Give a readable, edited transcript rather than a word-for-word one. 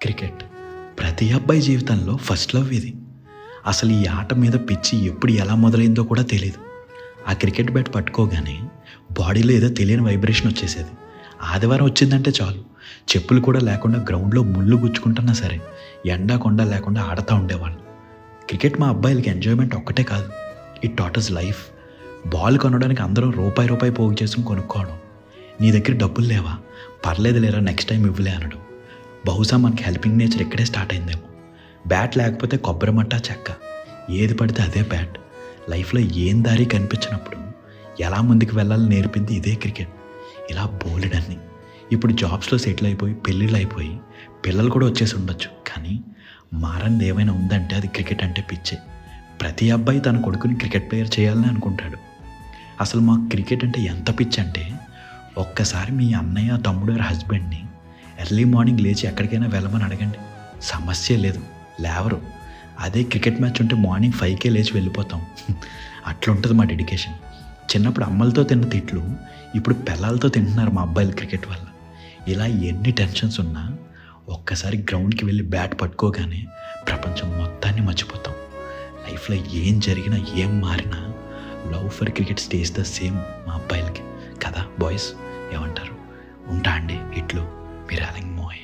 Cricket ప్రతి అబ్బాయి జీవితంలో ఫస్ట్ లవ్ ఇది. అసలు ఈ ఆట మీద పిచ్చి ఎప్పుడు ఎలా మొదలైందో కూడా తెలియదు. ఆ క్రికెట్ బ్యాట్ పట్టుకోగానే బాడీలో ఏదో తెలియని వైబ్రేషన్ వచ్చేసేది. ఆదివారం వచ్చిందంటే చాలు, చెప్పులు కూడా లేకుండా గ్రౌండ్లో ముళ్ళు గుచ్చుకుంటున్నా సరే ఎండా కొండ లేకుండా ఆడుతూ ఉండేవాళ్ళు. క్రికెట్ మా అబ్బాయిలకి ఎంజాయ్మెంట్ ఒక్కటే కాదు, it taught us life. Ball కొనడానికి అందరూ రూపాయి పోగు చేసుకుని కొనుక్కోవడం. నీ దగ్గర డబ్బులు లేవా, పర్లేదు లేరా నెక్స్ట్ టైం ఇవ్వలే అనడం. బహుశా మనకి హెల్పింగ్ నేచర్ ఇక్కడే స్టార్ట్ అయిందేమో. బ్యాట్ లేకపోతే కొబ్బరి మట్ట చెక్క, ఏది పడితే అదే బ్యాట్. లైఫ్లో ఏం దారి కనిపించినప్పుడు ఎలా ముందుకు వెళ్ళాలని నేర్పింది ఇదే క్రికెట్. ఇలా బోలెడన్ని. ఇప్పుడు జాబ్స్లో సెటిల్ అయిపోయి పెళ్ళిళ్ళు అయిపోయి పిల్లలు కూడా వచ్చేసి ఉండొచ్చు, కానీ మారంది ఏమైనా ఉందంటే అది క్రికెట్ అంటే పిచ్చే. ప్రతి అబ్బాయి తన కొడుకుని క్రికెట్ ప్లేయర్ చేయాలని అనుకుంటాడు. అసలు మాకు క్రికెట్ అంటే ఎంత పిచ్చి అంటే, ఒక్కసారి మీ అన్నయ్య తమ్ముడు హస్బెండ్ని ఎర్లీ మార్నింగ్ లేచి ఎక్కడికైనా వెళ్ళమని అడగండి, సమస్య లేదు, లేవరు. అదే క్రికెట్ మ్యాచ్ ఉంటే మార్నింగ్ 5కే లేచి వెళ్ళిపోతాం. అట్లుంటుంది మా డెడికేషన్. చిన్నప్పుడు అమ్మలతో తిన్న తిట్లు ఇప్పుడు పిల్లలతో తింటున్నారు మా అబ్బాయిలు క్రికెట్ వల్ల. ఇలా ఎన్ని టెన్షన్స్ ఉన్నా ఒక్కసారి గ్రౌండ్కి వెళ్ళి బ్యాట్ పట్టుకోగానే ప్రపంచం మొత్తాన్ని మర్చిపోతాం. లైఫ్లో ఏం జరిగినా ఏం మారినా love for cricket stays the same మా అబ్బాయిలకి కదా బాయ్స్, ఏమంటారు? ఉంటా అండి ఇట్లు, మీరు అలంగ్ మోయ్.